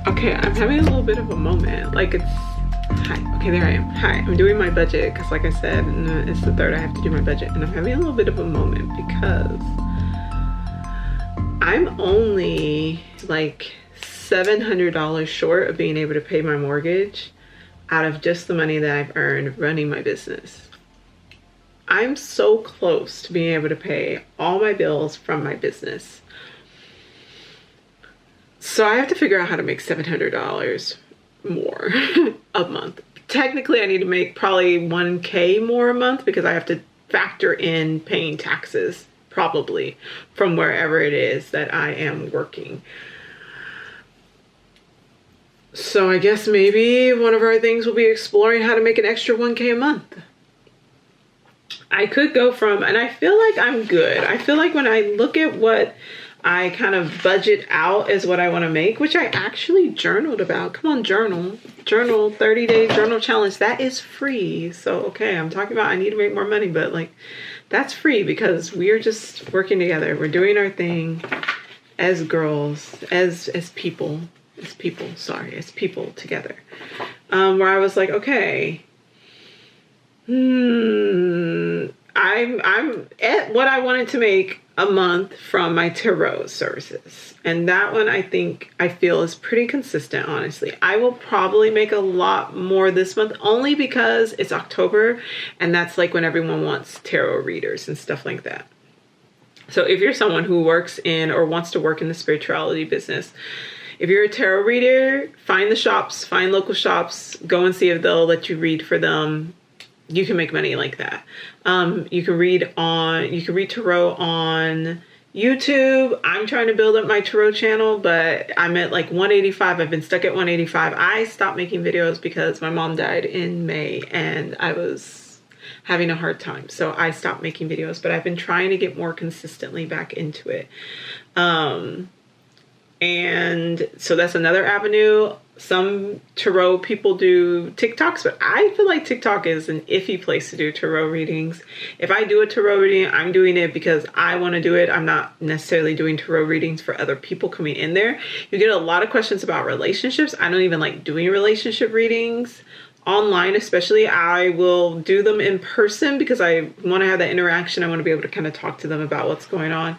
Okay, I'm having a little bit of a moment. Like it's, hi, okay, there I am. Hi, I'm doing my budget because like I said, it's the 3rd I have to do my budget, and I'm having a little bit of a moment because I'm only like $700 short of being able to pay my mortgage out of just the money that I've earned running my business. I'm so close to being able to pay all my bills from my business. So I have to figure out how to make $700 more a month. Technically, I need to make probably 1K more a month because I have to factor in paying taxes, probably, from wherever it is that I am working. So I guess maybe one of our things will be exploring how to make an extra 1K a month. I could go from, and I feel like I'm good. I feel like when I look at what I kind of budget out as what I want to make, which I actually journaled about. Come on, journal 30-day journal challenge. That is free. So, okay, I'm talking about I need to make more money, but like that's free because we are just working together. We're doing our thing as girls, as people together. Where I was like, okay, I'm at what I wanted to make a month from my tarot services. And that one I feel is pretty consistent, honestly. I will probably make a lot more this month only because it's October and that's like when everyone wants tarot readers and stuff like that. So if you're someone who works in or wants to work in the spirituality business, if you're a tarot reader, find the shops, find local shops, go and see if they'll let you read for them. You can make money like that. You can read tarot on YouTube. I'm trying to build up my tarot channel, but I'm at like 185. I've been stuck at 185. I stopped making videos because my mom died in May and I was having a hard time. So I stopped making videos, but I've been trying to get more consistently back into it. And so that's another avenue. Some tarot people do TikToks, but I feel like TikTok is an iffy place to do tarot readings. If I do a tarot reading, I'm doing it because I want to do it. I'm not necessarily doing tarot readings for other people coming in there. You get a lot of questions about relationships. I don't even like doing relationship readings online, especially. I will do them in person because I want to have that interaction. I want to be able to kind of talk to them about what's going on.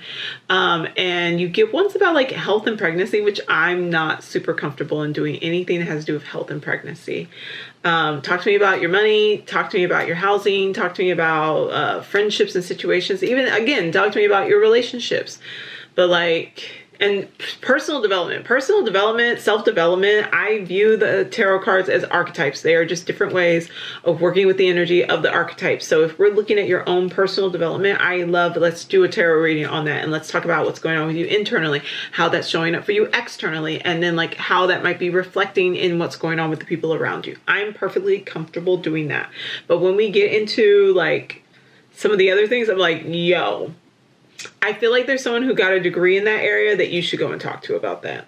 And you get ones about like health and pregnancy, which I'm not super comfortable in doing anything that has to do with health and pregnancy. Talk to me about your money, talk to me about your housing, talk to me about friendships and situations. Even again, talk to me about your relationships. But like, and personal development, self-development, I view the tarot cards as archetypes. They are just different ways of working with the energy of the archetypes. So if we're looking at your own personal development, let's do a tarot reading on that. And let's talk about what's going on with you internally, how that's showing up for you externally, and then like how that might be reflecting in what's going on with the people around you. I'm perfectly comfortable doing that. But when we get into like some of the other things, I'm like, yo, I feel like there's someone who got a degree in that area that you should go and talk to about that.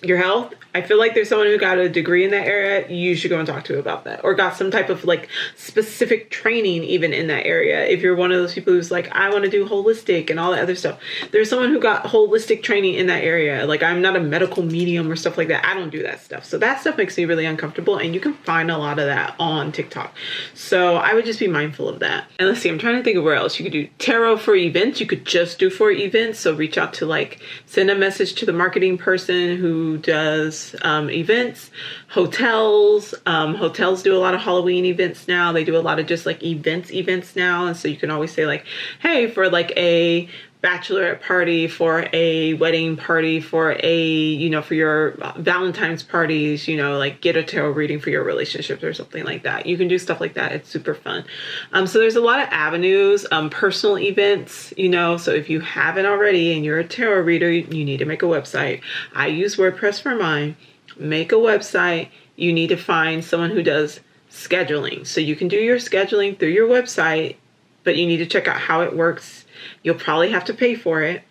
Your health, I feel like there's someone who got a degree in that area, you should go and talk to about that. Or got some type of like specific training even in that area. If you're one of those people who's like, I want to do holistic and all that other stuff. There's someone who got holistic training in that area. Like I'm not a medical medium or stuff like that. I don't do that stuff. So that stuff makes me really uncomfortable. And you can find a lot of that on TikTok. So I would just be mindful of that. And let's see, I'm trying to think of where else you could do tarot for events. You could just do for events. So reach out to like, send a message to the marketing person who does events. Hotels do a lot of Halloween events now. They do a lot of just like events now. And so you can always say like, hey, for like a bachelorette party, for a wedding party, for for your Valentine's parties, like get a tarot reading for your relationships or something like that. You can do stuff like that. It's super fun. So there's a lot of avenues, personal events, so if you haven't already and you're a tarot reader, you need to make a website. I use WordPress for mine. Make a website. You need to find someone who does scheduling. So you can do your scheduling through your website, but you need to check out how it works. You'll probably have to pay for it.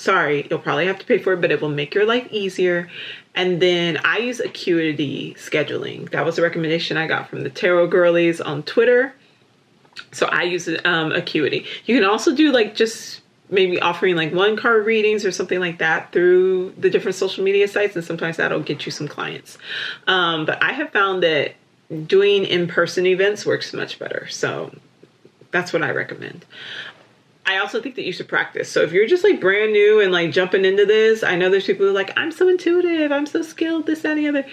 You'll probably have to pay for it, but it will make your life easier. And then I use Acuity scheduling. That was a recommendation I got from the Tarot Girlies on Twitter. So I use Acuity. You can also do like just maybe offering like 1-card readings or something like that through the different social media sites, and sometimes that'll get you some clients. But I have found that doing in-person events works much better. So that's what I recommend. I also think that you should practice. So if you're just like brand new and like jumping into this, I know there's people who are like, I'm so intuitive, I'm so skilled, this, that, and the other.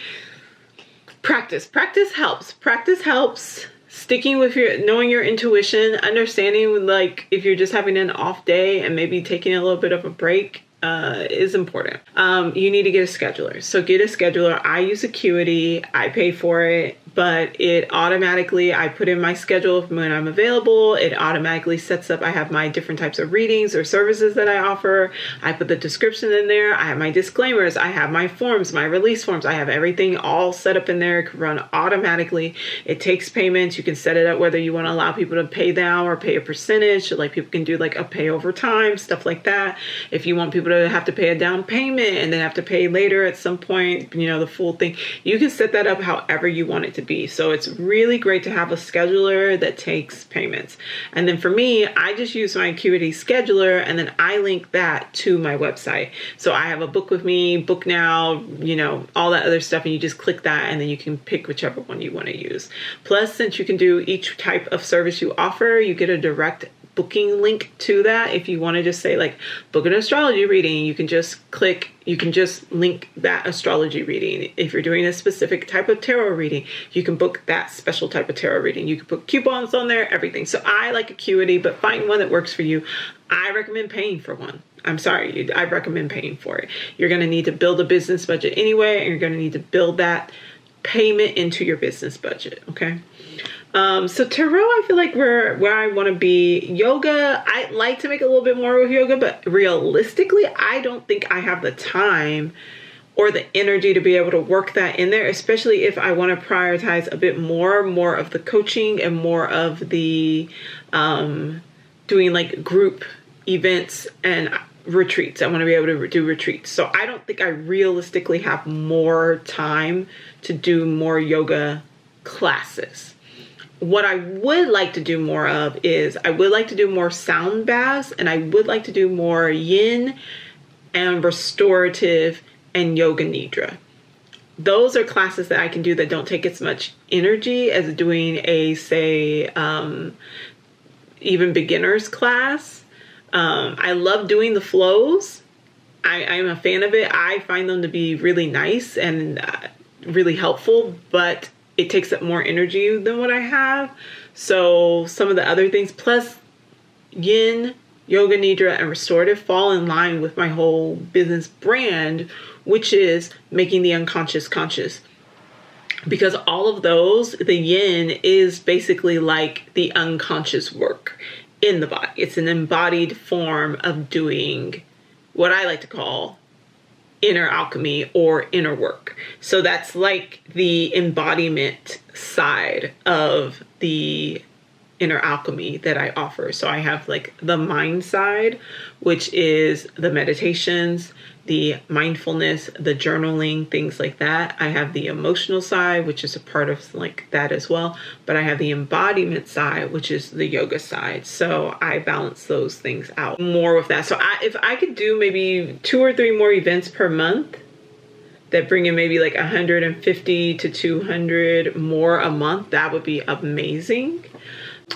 Practice. Practice helps. Practice helps. Sticking with knowing your intuition, understanding like if you're just having an off day and maybe taking a little bit of a break is important. You need to get a scheduler. So get a scheduler. I use Acuity. I pay for it, but it automatically, I put in my schedule when I'm available. It automatically sets up, I have my different types of readings or services that I offer. I put the description in there. I have my disclaimers. I have my forms, my release forms. I have everything all set up in there. It can run automatically. It takes payments. You can set it up whether you want to allow people to pay now or pay a percentage. So like people can do like a pay over time, stuff like that. If you want people to have to pay a down payment and then have to pay later at some point, you know, the full thing, you can set that up however you want it to be. So it's really great to have a scheduler that takes payments. And then for me, I just use my Acuity scheduler and then I link that to my website. So I have a book with me, book now, you know, all that other stuff. And you just click that and then you can pick whichever one you want to use. Plus, since you can do each type of service you offer, you get a direct booking link to that. If you want to just say like book an astrology reading, you can just click, you can just link that astrology reading. If you're doing a specific type of tarot reading, you can book that special type of tarot reading. You can put coupons on there, everything. So I like Acuity, but find one that works for you. I recommend paying for one. I'm sorry, I recommend paying for it. You're going to need to build a business budget anyway, and you're going to need to build that payment into your business budget. Okay. So tarot, I feel like where I want to be. Yoga, I like to make a little bit more with yoga, but realistically, I don't think I have the time or the energy to be able to work that in there, especially if I want to prioritize a bit more of the coaching and more of the doing like group events and retreats. I want to be able to do retreats. So I don't think I realistically have more time to do more yoga classes. What I would like to do more of is I would like to do more sound baths, and I would like to do more yin and restorative and yoga nidra. Those are classes that I can do that don't take as much energy as doing a, say, even beginner's class. I love doing the flows. I'm a fan of it. I find them to be really nice and really helpful, but it takes up more energy than what I have. So some of the other things, plus yin, yoga nidra, and restorative fall in line with my whole business brand, which is making the unconscious conscious. Because all of those, the yin is basically like the unconscious work in the body. It's an embodied form of doing what I like to call inner alchemy or inner work. So that's like the embodiment side of the inner alchemy that I offer. So I have like the mind side, which is the meditations, the mindfulness, the journaling, things like that. I have the emotional side, which is a part of like that as well. But I have the embodiment side, which is the yoga side. So I balance those things out more with that. So if I could do maybe 2 or 3 more events per month that bring in maybe like 150 to 200 more a month, that would be amazing.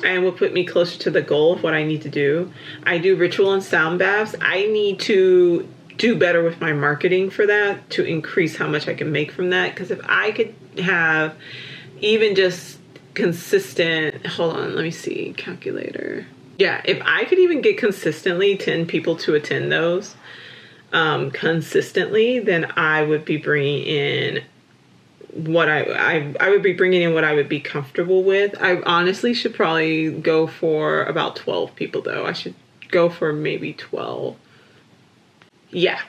And will put me closer to the goal of what I need to do. I do ritual and sound baths. I need to do better with my marketing for that to increase how much I can make from that. Because if I could have even just consistent, hold on, let me see, calculator. Yeah, if I could even get consistently 10 people to attend those consistently, then I would be bringing in what I would be bringing in what I would be comfortable with. I honestly should probably go for about 12 people though. I should go for maybe 12. Yeah.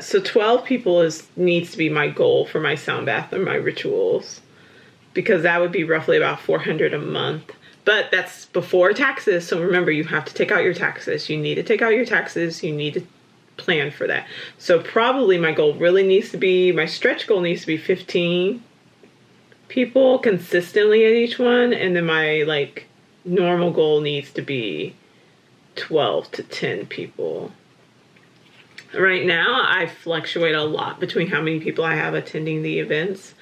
So 12 people needs to be my goal for my sound bath and my rituals, because that would be roughly about $400 a month. But that's before taxes. So remember, you have to take out your taxes. You need to take out your taxes. You need to plan for that. So probably my goal really needs to be, my stretch goal needs to be 15 people consistently at each one. And then my like normal goal needs to be 12 to 10 people. Right now, I fluctuate a lot between how many people I have attending the events.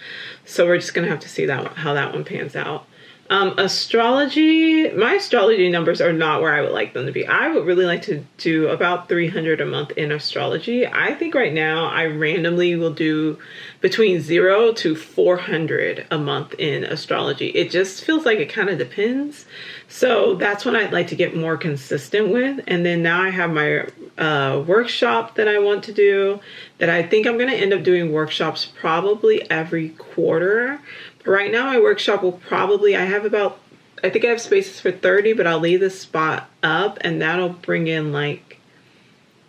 So we're just going to have to see how that one pans out. Astrology, my astrology numbers are not where I would like them to be. I would really like to do about 300 a month in astrology. I think right now I randomly will do between 0 to 400 a month in astrology. It just feels like it kind of depends. So that's what I'd like to get more consistent with. And then now I have my workshop that I want to do, that I think I'm going to end up doing workshops probably every quarter. Right now, my workshop will probably, I think I have spaces for 30, but I'll leave this spot up, and that'll bring in I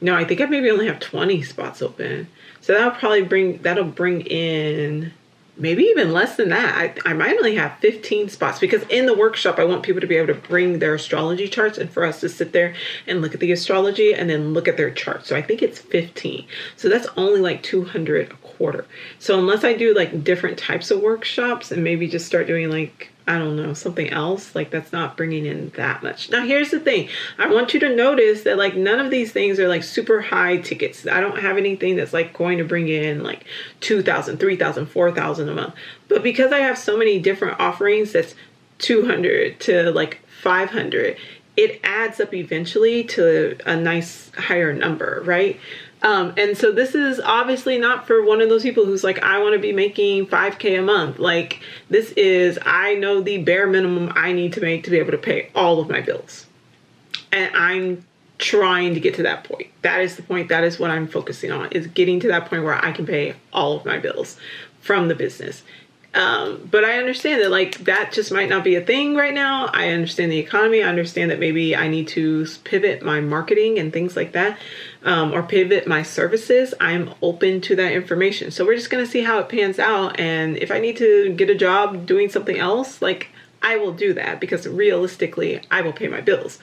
think I maybe only have 20 spots open. So that'll bring in maybe even less than that. I might only have 15 spots, because in the workshop, I want people to be able to bring their astrology charts and for us to sit there and look at the astrology and then look at their chart. So I think it's 15. So that's only like 200 a quarter. So unless I do like different types of workshops and maybe just start doing like, I don't know, something else, like that's not bringing in that much. Now, here's the thing. I want you to notice that like none of these things are like super high tickets. I don't have anything that's like going to bring in like 2,000, 3,000, 4,000 a month. But because I have so many different offerings, that's 200 to like 500, it adds up eventually to a nice higher number, right? And so this is obviously not for one of those people who's like, I want to be making 5K a month. Like this is, I know the bare minimum I need to make to be able to pay all of my bills. And I'm trying to get to that point. That is the point. That is what I'm focusing on, is getting to that point where I can pay all of my bills from the business. But I understand that like that just might not be a thing right now. I understand the economy. I understand that maybe I need to pivot my marketing and things like that, or pivot my services. I'm open to that information. So we're just going to see how it pans out. And if I need to get a job doing something else, like I will do that, because realistically, I will pay my bills.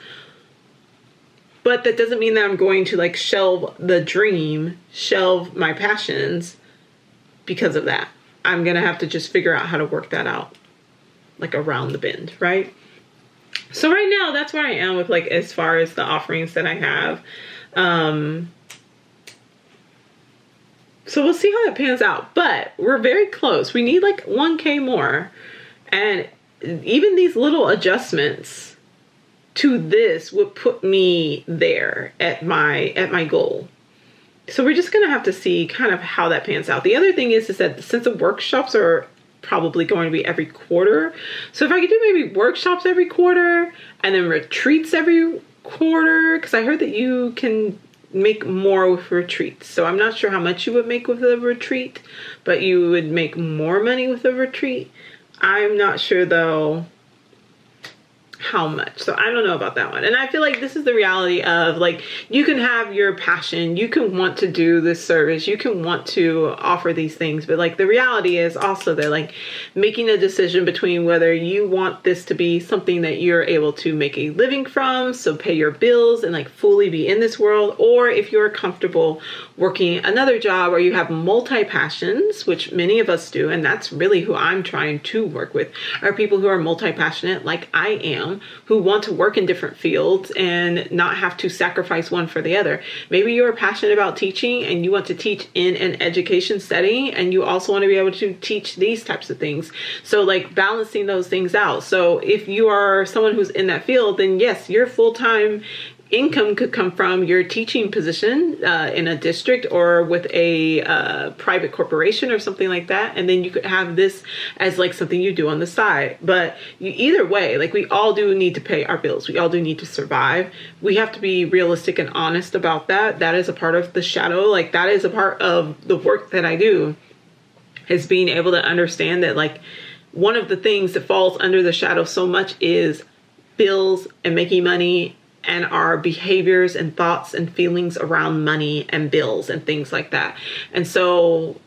But that doesn't mean that I'm going to like shelve the dream, shelve my passions because of that. I'm going to have to just figure out how to work that out, like around the bend, right? So right now, that's where I am with like, as far as the offerings that I have. So we'll see how that pans out, but we're very close. We need like 1K more. And even these little adjustments to this would put me there at my goal. So we're just going to have to see kind of how that pans out. The other thing is that since the workshops are probably going to be every quarter, so if I could do maybe workshops every quarter and then retreats every quarter, because I heard that you can make more with retreats. So I'm not sure how much you would make with a retreat, but you would make more money with a retreat. I'm not sure though how much. So I don't know about that one. And I feel like this is the reality of like, you can have your passion, you can want to do this service, you can want to offer these things, but like the reality is also that like making a decision between whether you want this to be something that you're able to make a living from, so pay your bills and like fully be in this world, or if you're comfortable working another job, or you have multi-passions, which many of us do, and that's really who I'm trying to work with, are people who are multi-passionate like I am, who want to work in different fields and not have to sacrifice one for the other. Maybe you're passionate about teaching and you want to teach in an education setting, and you also want to be able to teach these types of things. So like balancing those things out. So if you are someone who's in that field, then yes, your full-time income could come from your teaching position in a district or with a private corporation or something like that. And then you could have this as like something you do on the side. But either way, like we all do need to pay our bills. We all do need to survive. We have to be realistic and honest about that. That is a part of the shadow. Like that is a part of the work that I do, is being able to understand that like one of the things that falls under the shadow so much is bills and making money, and our behaviors and thoughts and feelings around money and bills and things like that. And so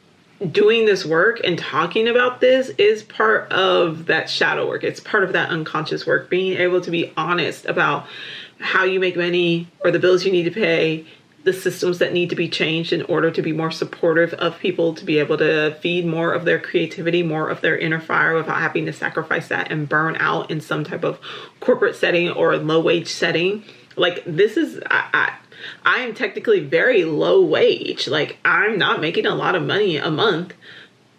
doing this work and talking about this is part of that shadow work. It's part of that unconscious work, being able to be honest about how you make money or the bills you need to pay, the systems that need to be changed in order to be more supportive of people, to be able to feed more of their creativity, more of their inner fire, without having to sacrifice that and burn out in some type of corporate setting or low wage setting. Like, this is, I am technically very low wage. Like, I'm not making a lot of money a month,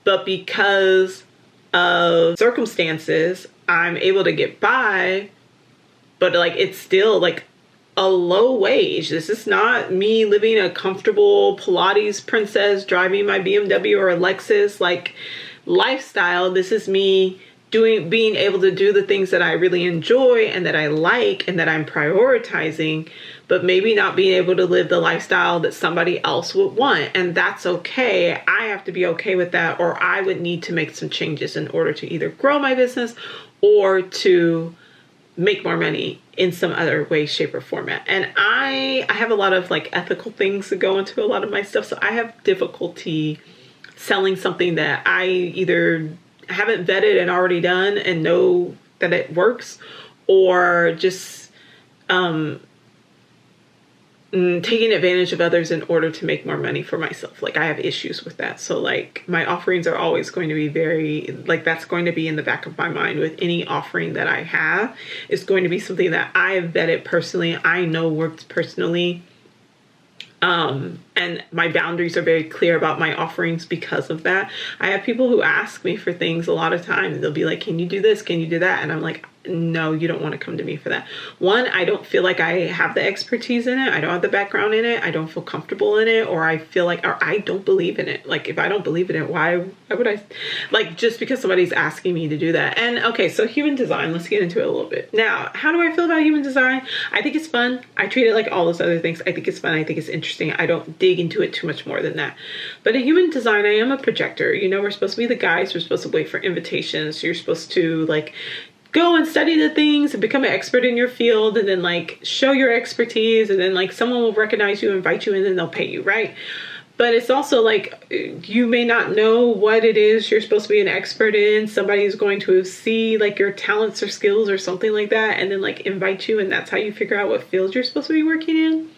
but because of circumstances, I'm able to get by, but like, it's still like a low wage. This is not me living a comfortable Pilates princess, driving my BMW or a Lexus like lifestyle. This is me being able to do the things that I really enjoy and that I like and that I'm prioritizing, but maybe not being able to live the lifestyle that somebody else would want. And that's okay. I have to be okay with that, or I would need to make some changes in order to either grow my business or to make more money in some other way, shape, or format. And I have a lot of like ethical things that go into a lot of my stuff. So I have difficulty selling something that I either haven't vetted and already done and know that it works, or just taking advantage of others in order to make more money for myself. Like, I have issues with that. So like, my offerings are always going to be very, like, that's going to be in the back of my mind with any offering that I have. It's going to be something that I have vetted personally, I know works personally. And my boundaries are very clear about my offerings because of that. I have people who ask me for things a lot of times. They'll be like, can you do this? Can you do that? And I'm like, no, you don't want to come to me for that. One, I don't feel like I have the expertise in it. I don't have the background in it. I don't feel comfortable in it, or I feel like, or I don't believe in it. Like, if I don't believe in it, why would I, like, just because somebody's asking me to do that? And okay, so human design, let's get into it a little bit. Now, how do I feel about human design? I think it's fun. I treat it like all those other things. I think it's fun. I think it's interesting. I don't dig into it too much more than that. But in human design, I am a projector. You know, we're supposed to be the guides. We're supposed to wait for invitations. You're supposed to like go and study the things and become an expert in your field, and then like show your expertise, and then like someone will recognize you, invite you, and then they'll pay you, right? But it's also like, you may not know what it is you're supposed to be an expert in. Somebody is going to see like your talents or skills or something like that, and then like invite you, and that's how you figure out what field you're supposed to be working in.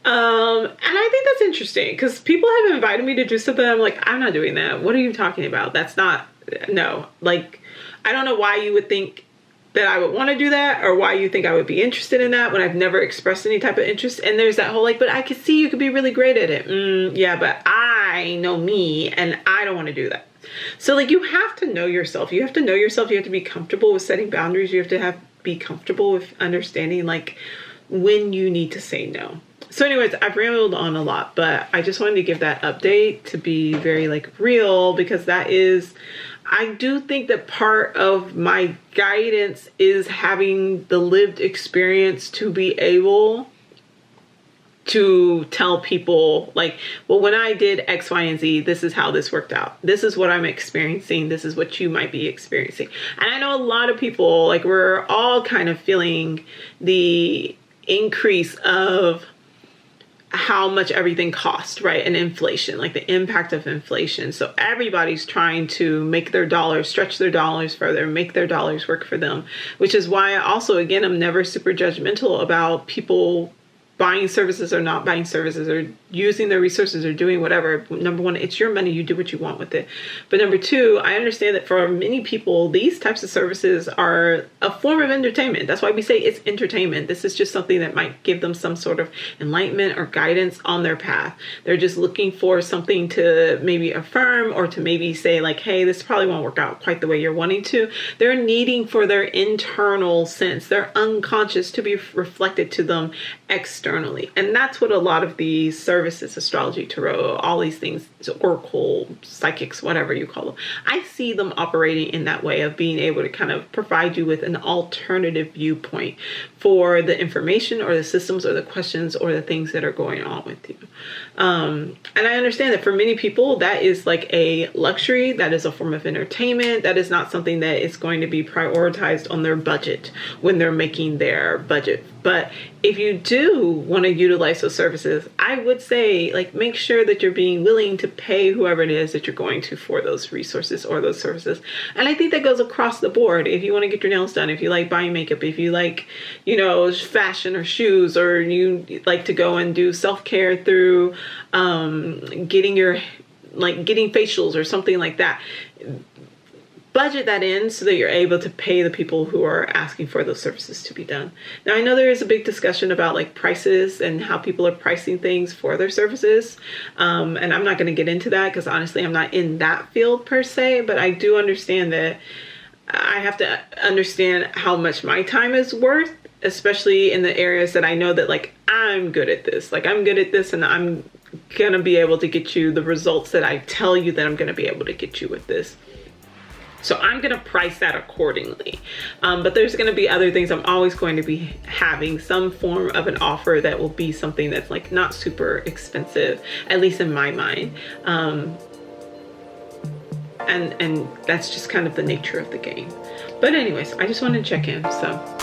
And I think that's interesting, because people have invited me to do something. I'm like, I'm not doing that. What are you talking about? That's not, no, like, I don't know why you would think that I would want to do that, or why you think I would be interested in that when I've never expressed any type of interest. And there's that whole like, but I could see you could be really great at it. Yeah, but I know me, and I don't want to do that. So like, you have to know yourself. You have to know yourself. You have to be comfortable with setting boundaries. You have to be comfortable with understanding like when you need to say no. So anyways, I've rambled on a lot, but I just wanted to give that update to be very like real, because that is, I do think that part of my guidance is having the lived experience to be able to tell people like, well, when I did X, Y, and Z, this is how this worked out. This is what I'm experiencing. This is what you might be experiencing. And I know a lot of people, like, we're all kind of feeling the increase of how much everything costs, right? And inflation, like the impact of inflation. So everybody's trying to make their dollars, stretch their dollars further, make their dollars work for them, which is why I also, again, I'm never super judgmental about people buying services or not buying services, or using their resources, or doing whatever. Number one, it's your money. You do what you want with it. But number two, I understand that for many people, these types of services are a form of entertainment. That's why we say it's entertainment. This is just something that might give them some sort of enlightenment or guidance on their path. They're just looking for something to maybe affirm, or to maybe say like, hey, this probably won't work out quite the way you're wanting to. They're needing for their internal sense, their unconscious, to be reflected to them externally. And that's what a lot of these services, astrology, tarot, all these things, oracle, psychics, whatever you call them, I see them operating in that way of being able to kind of provide you with an alternative viewpoint for the information or the systems or the questions or the things that are going on with you. And I understand that for many people, that is like a luxury. That is a form of entertainment. That is not something that is going to be prioritized on their budget when they're making their budget. But if you do want to utilize those services, I would say like, make sure that you're being willing to pay whoever it is that you're going to for those resources or those services. And I think that goes across the board. If you want to get your nails done, if you like buying makeup, if you like, you know, fashion or shoes, or you like to go and do self-care through getting facials or something like that, budget that in so that you're able to pay the people who are asking for those services to be done. Now, I know there is a big discussion about like prices and how people are pricing things for their services. And I'm not going to get into that because honestly, I'm not in that field per se, but I do understand that I have to understand how much my time is worth, especially in the areas that I know that like I'm good at this. Like I'm good at this and I'm going to be able to get you the results that I tell you that I'm going to be able to get you with this. So I'm going to price that accordingly. But there's going to be other things. I'm always going to be having some form of an offer that will be something that's like not super expensive, at least in my mind. And that's just kind of the nature of the game. But anyways, I just wanted to check in. So